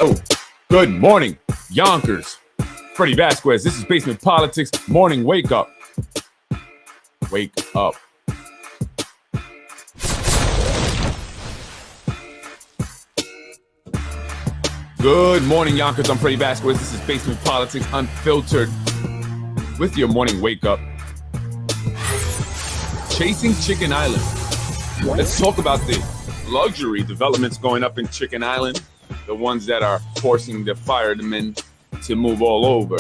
Oh, good morning, Yonkers. Freddie Vasquez, this is Basement Politics Morning Wake Up. Wake up. Good morning, Yonkers. I'm Freddie Vasquez. This is Basement Politics Unfiltered with your morning wake up. Chasing Chicken Island. Let's talk about the luxury developments going up in Chicken Island, the ones that are forcing the firemen to move all over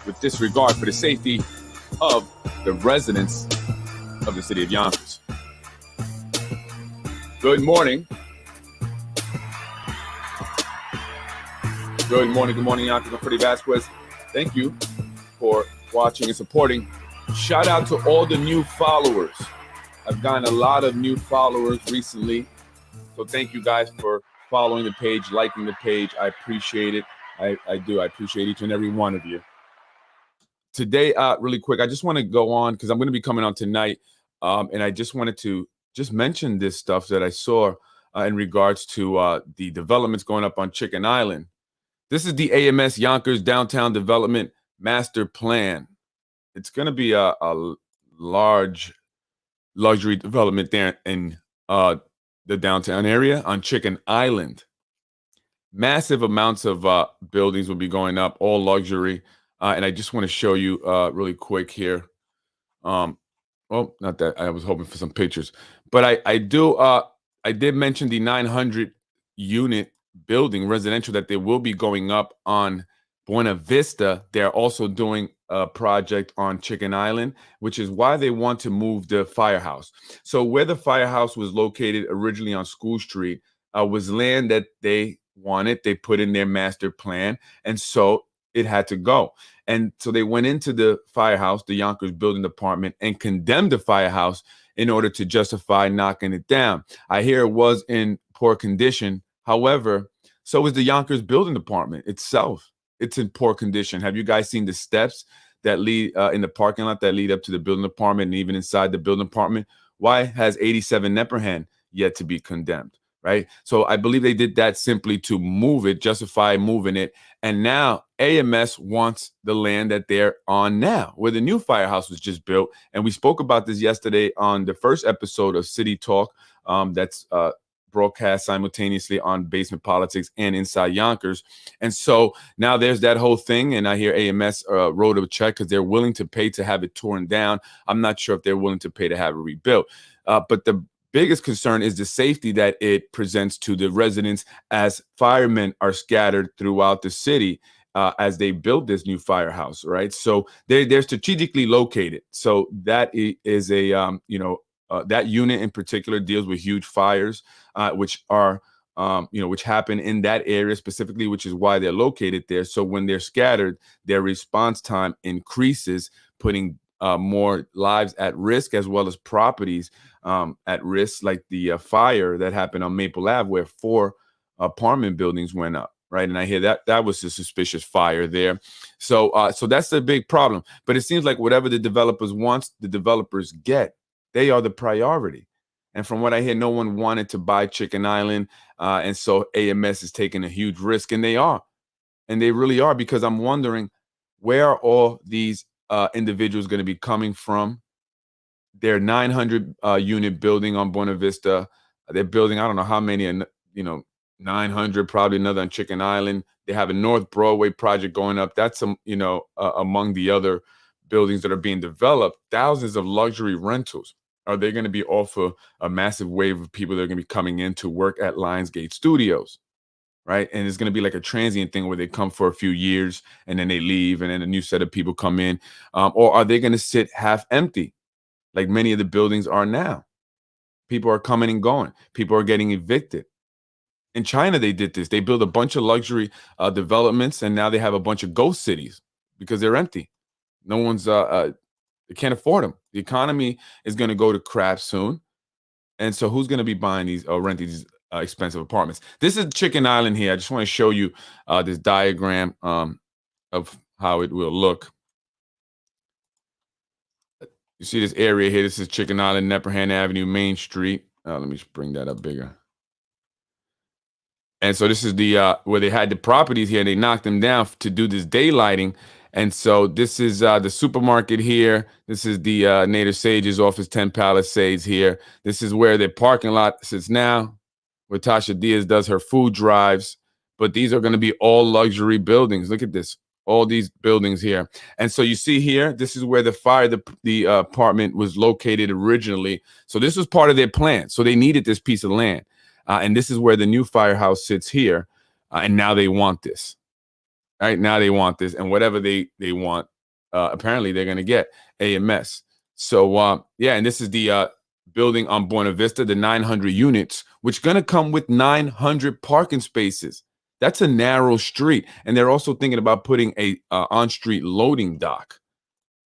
with disregard for the safety of the residents of the city of Yonkers. Good morning. Good morning, Yonkers. I'm Freddie Vasquez. Thank you for watching and supporting. Shout out to all the new followers. I've gotten a lot of new followers recently. So thank you guys for following the page, liking the page. I appreciate it. I do. I appreciate each and every one of you. Today, really quick, I just want to go on because I'm going to be coming on tonight. And I just wanted to just mention this stuff that I saw in regards to the developments going up on Chicken Island. This is the AMS Yonkers Downtown Development Master Plan. It's going to be a large luxury development there in the downtown area on Chicken Island. Massive amounts of buildings will be going up, all luxury. And I just want to show you really quick here. Well, not that I was hoping for some pictures, but I did mention the 900 unit building residential that they will be going up on Buena Vista. They're also doing a project on Chicken Island, which is why they want to move the firehouse. So where the firehouse was located originally on School Street was land that they wanted. They put in their master plan, and so it had to go. And so they went into the firehouse, the Yonkers Building Department, and condemned the firehouse in order to justify knocking it down. I hear it was in poor condition. However, so is the Yonkers Building Department itself. It's in poor condition. Have you guys seen the steps that lead in the parking lot that lead up to the building department and even inside the building department? Why has 87 Nepperhan yet to be condemned, right? So I believe they did that simply to move it, justify moving it. And now AMS wants the land that they're on now, where the new firehouse was just built. And we spoke about this yesterday on the first episode of City Talk. That's broadcast simultaneously on Basement Politics and Inside Yonkers. And so now there's that whole thing. And I hear AMS wrote a check because they're willing to pay to have it torn down. I'm not sure if they're willing to pay to have it rebuilt. But the biggest concern is the safety that it presents to the residents as firemen are scattered throughout the city as they build this new firehouse, right? So they're strategically located. So that is a, that unit in particular deals with huge fires, which are, which happen in that area specifically, which is why they're located there. So when they're scattered, their response time increases, putting more lives at risk as well as properties at risk, like the fire that happened on Maple Ave, where 4 apartment buildings went up. Right. And I hear that was a suspicious fire there. So that's the big problem. But it seems like whatever the developers want, the developers get. They are the priority. And from what I hear, no one wanted to buy Chicken Island. And so AMS is taking a huge risk. And they are. And they really are, because I'm wondering, where are all these individuals going to be coming from? Their 900 unit building on Buena Vista. They're building, I don't know how many, 900, probably another on Chicken Island. They have a North Broadway project going up. That's, among the other buildings that are being developed. Thousands of luxury rentals. Are they going to be off a massive wave of people that are going to be coming in to work at Lionsgate Studios, right? And it's going to be like a transient thing where they come for a few years and then they leave and then a new set of people come in. Or are they going to sit half empty like many of the buildings are now? People are coming and going. People are getting evicted. In China, they did this. They built a bunch of luxury developments, and now they have a bunch of ghost cities because they're empty. No one's they can't afford them. The economy is going to go to crap soon. And so who's going to be buying these or renting these expensive apartments? This is Chicken Island here. I just want to show you this diagram of how it will look. You see this area here. This is Chicken Island, Nepperhan Avenue, Main Street. Let me just bring that up bigger. And so this is the where they had the properties here. They knocked them down to do this daylighting. And so this is the supermarket here. This is the Native Sages office, 10 Palisades here. This is where their parking lot sits now, where Tasha Diaz does her food drives. But these are going to be all luxury buildings. Look at this, all these buildings here. And so you see here, this is where the apartment was located originally. So this was part of their plan. So they needed this piece of land. And this is where the new firehouse sits here. And now they want this. Right now they want this. And whatever they want, apparently they're going to get AMS. So, yeah, and this is the building on Buena Vista, the 900 units, which is going to come with 900 parking spaces. That's a narrow street. And they're also thinking about putting a on-street loading dock.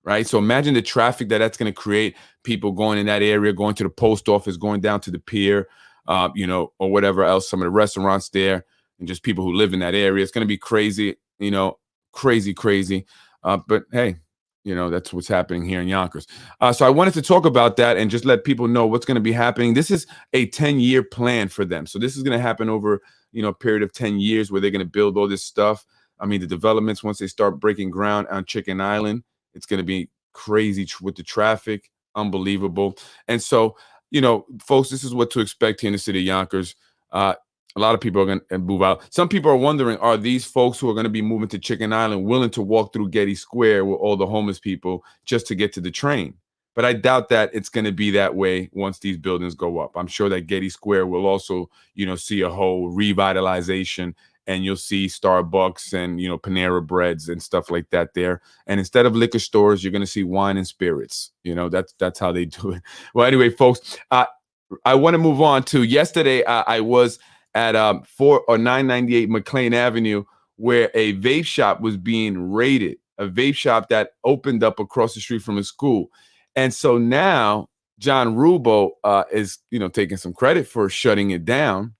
Right. So imagine the traffic that's going to create, people going in that area, going to the post office, going down to the pier. Or whatever else, some of the restaurants there, and just people who live in that area. It's going to be crazy, crazy. But hey, that's what's happening here in Yonkers. So I wanted to talk about that and just let people know what's going to be happening. This is a 10-year plan for them. So this is going to happen over, a period of 10 years where they're going to build all this stuff. I mean, the developments, once they start breaking ground on Chicken Island, it's going to be crazy with the traffic, unbelievable. And so, folks, this is what to expect here in the city of Yonkers. A lot of people are going to move out. Some people are wondering, are these folks who are going to be moving to Chicken Island willing to walk through Getty Square with all the homeless people just to get to the train? But I doubt that it's going to be that way once these buildings go up. I'm sure that Getty Square will also, see a whole revitalization, and you'll see Starbucks and, Panera Breads and stuff like that there. And instead of liquor stores, you're going to see wine and spirits. That's how they do it. Well, anyway, folks, I want to move on to yesterday. I was at 998 McLean Avenue, where a vape shop was being raided, a vape shop that opened up across the street from a school. And so now John Rubo is, taking some credit for shutting it down.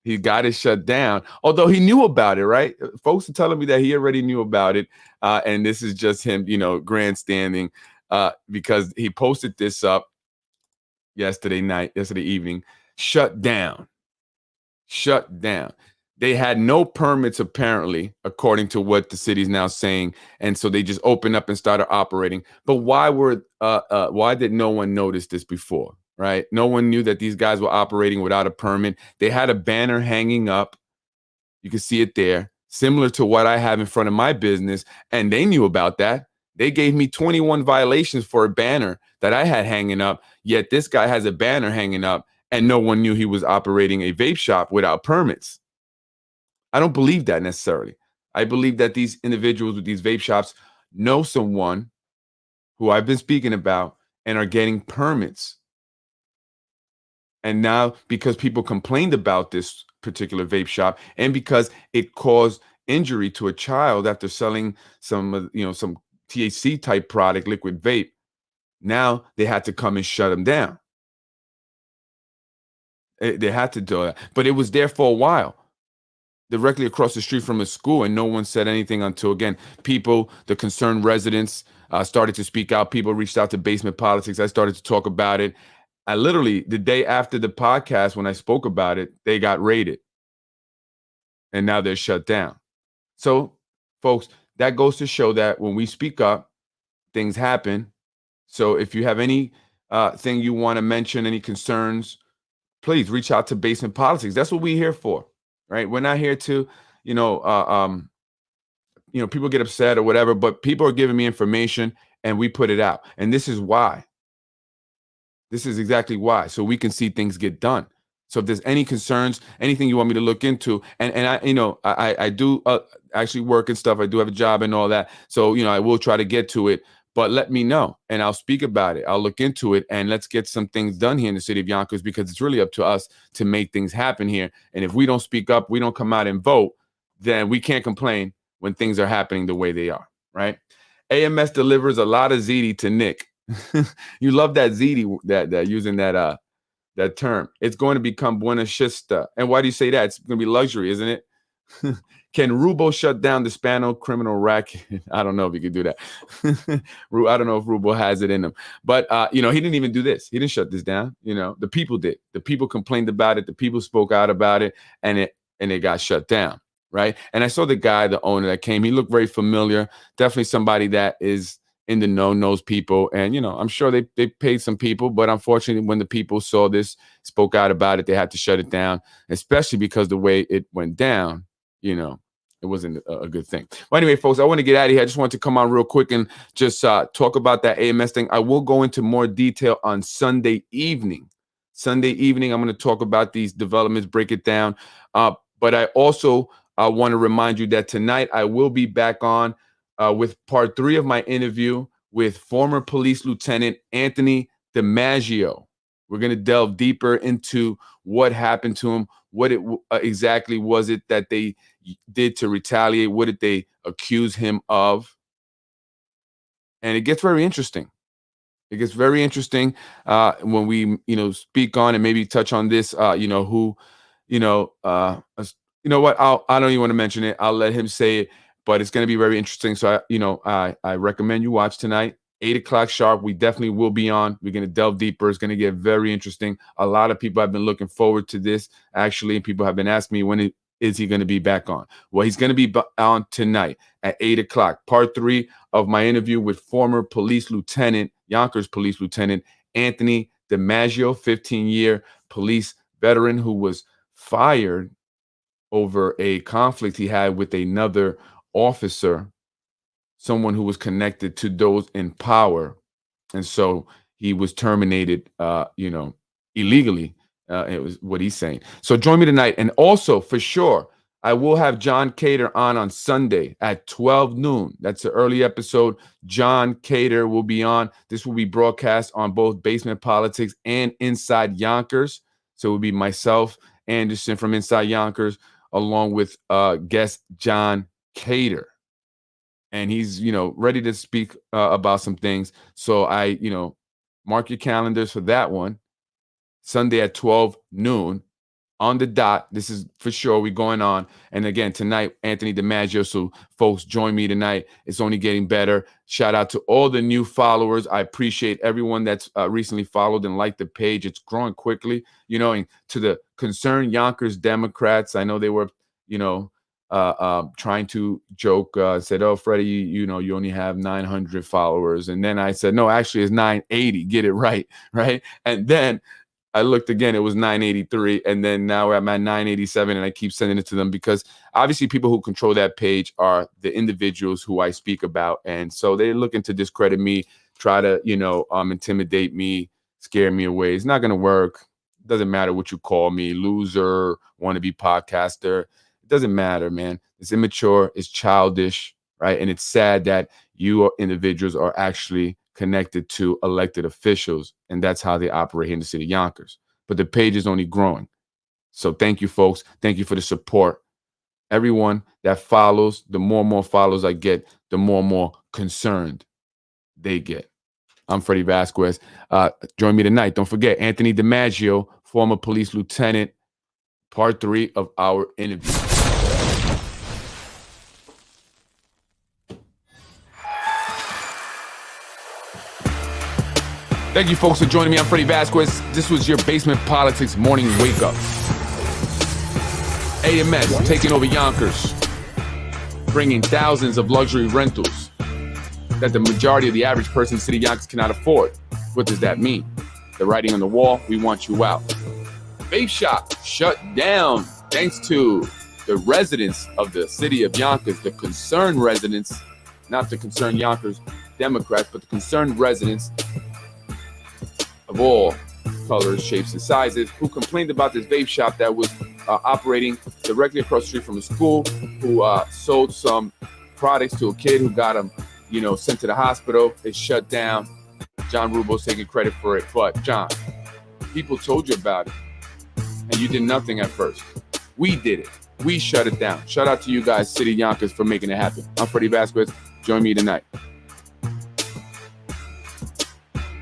He got it shut down, although he knew about it, right? Folks are telling me that he already knew about it. And this is just him, grandstanding, because he posted this up yesterday evening. Shut down. They had no permits, apparently, according to what the city's now saying. And so they just opened up and started operating. But why did no one notice this before? Right? No one knew that these guys were operating without a permit. They had a banner hanging up. You can see it there, similar to what I have in front of my business. And they knew about that. They gave me 21 violations for a banner that I had hanging up. Yet this guy has a banner hanging up and no one knew he was operating a vape shop without permits. I don't believe that necessarily. I believe that these individuals with these vape shops know someone who I've been speaking about and are getting permits. And now, because people complained about this particular vape shop and because it caused injury to a child after selling some THC type product, liquid vape, now they had to come and shut them down. They had to do that. But it was there for a while, directly across the street from a school, and no one said anything until, again, the concerned residents started to speak out. People reached out to Basement Politics. I started to talk about it. I literally, the day after the podcast, when I spoke about it, they got raided. And now they're shut down. So, folks, that goes to show that when we speak up, things happen. So if you have any thing you want to mention, any concerns, please reach out to Basement Politics. That's what we're here for, right? We're not here to, people get upset or whatever, but people are giving me information and we put it out. And this is why. This is exactly why. So we can see things get done. So if there's any concerns, anything you want me to look into, and I do actually work and stuff. I do have a job and all that. So, I will try to get to it, but let me know and I'll speak about it. I'll look into it and let's get some things done here in the city of Yonkers, because it's really up to us to make things happen here. And if we don't speak up, we don't come out and vote, then we can't complain when things are happening the way they are, right? AMS delivers a lot of ZD to Nick. You love that ZD, that using that term. It's going to become Buena Shista. And why do you say that? It's going to be luxury, isn't it? Can Rubo shut down the Spano criminal racket? I don't know if he could do that. I don't know if Rubo has it in him. But, he didn't even do this. He didn't shut this down. The people did. The people complained about it. The people spoke out about it. And and they got shut down, right? And I saw the guy, the owner that came. He looked very familiar. Definitely somebody that is in the know, knows people. And, I'm sure they paid some people, but unfortunately, when the people saw this, spoke out about it, they had to shut it down, especially because the way it went down, it wasn't a good thing. Well, anyway, folks, I want to get out of here. I just want to come on real quick and just talk about that AMS thing. I will go into more detail on Sunday evening. I'm going to talk about these developments, break it down. But I also want to remind you that tonight I will be back on with part 3 of my interview with former police lieutenant Anthony DiMaggio. We're going to delve deeper into what happened to him, what exactly was it that they did to retaliate, what did they accuse him of? And it gets very interesting. It gets very interesting when we, speak on and maybe touch on this, who, you know what, I don't even want to mention it. I'll let him say it, but it's going to be very interesting. So, I recommend you watch tonight, 8:00 sharp. We definitely will be on. We're going to delve deeper. It's going to get very interesting. A lot of people have been looking forward to this, actually. And people have been asking me, when is he going to be back on? Well, he's going to be on tonight at 8:00. Part 3 of my interview with former Yonkers Police Lieutenant Anthony DiMaggio, 15-year police veteran who was fired over a conflict he had with another officer, someone who was connected to those in power. And so he was terminated, illegally. It was what he's saying. So join me tonight. And also, for sure, I will have John Cater on Sunday at 12 noon. That's an early episode. John Cater will be on. This will be broadcast on both Basement Politics and Inside Yonkers. So it will be myself, Anderson from Inside Yonkers, along with guest John Cater. And he's, ready to speak about some things. So I, mark your calendars for that one. Sunday at 12 noon on the dot. This is for sure. We're going on. And again, tonight, Anthony DiMaggio. So folks, join me tonight. It's only getting better. Shout out to all the new followers. I appreciate everyone that's recently followed and liked the page. It's growing quickly, and to the concerned Yonkers Democrats. I know they were, trying to joke, said, "Oh, Freddie, you only have 900 followers." And then I said, "No, actually it's 980. Get it right." Right. And then I looked again, it was 983. And then now I'm at 987, and I keep sending it to them because obviously people who control that page are the individuals who I speak about. And so they're looking to discredit me, try to, intimidate me, scare me away. It's not going to work. It doesn't matter what you call me, loser, wannabe podcaster. It doesn't matter, man. It's immature, it's childish, right? And it's sad that you individuals are actually connected to elected officials, and that's how they operate here in the city of Yonkers. But the page is only growing. So thank you, folks. Thank you for the support. Everyone that follows, the more and more follows I get, the more and more concerned they get. I'm Freddie Vasquez. Join me tonight. Don't forget, Anthony DiMaggio, former police lieutenant, part 3 of our interview. Thank you, folks, for joining me. I'm Freddie Vasquez. This was your Basement Politics morning wake-up. AMS taking over Yonkers, bringing thousands of luxury rentals that the majority of the average person in the city of Yonkers cannot afford. What does that mean? The writing on the wall, we want you out. Vape shop shut down thanks to the residents of the city of Yonkers, the concerned residents, not the concerned Yonkers Democrats, but the concerned residents of all colors, shapes, and sizes, who complained about this vape shop that was operating directly across the street from a school, who sold some products to a kid who got him, sent to the hospital. It shut down. John Rubo's taking credit for it. But John, people told you about it, and you did nothing at first. We did it. We shut it down. Shout out to you guys, City of Yonkers, for making it happen. I'm Freddie Vasquez. Join me tonight.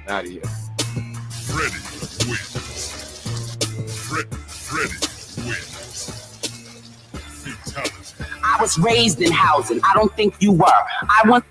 Out of here. Freddie wins. Freddie wins. Fatality. I was raised in housing. I don't think you were. I want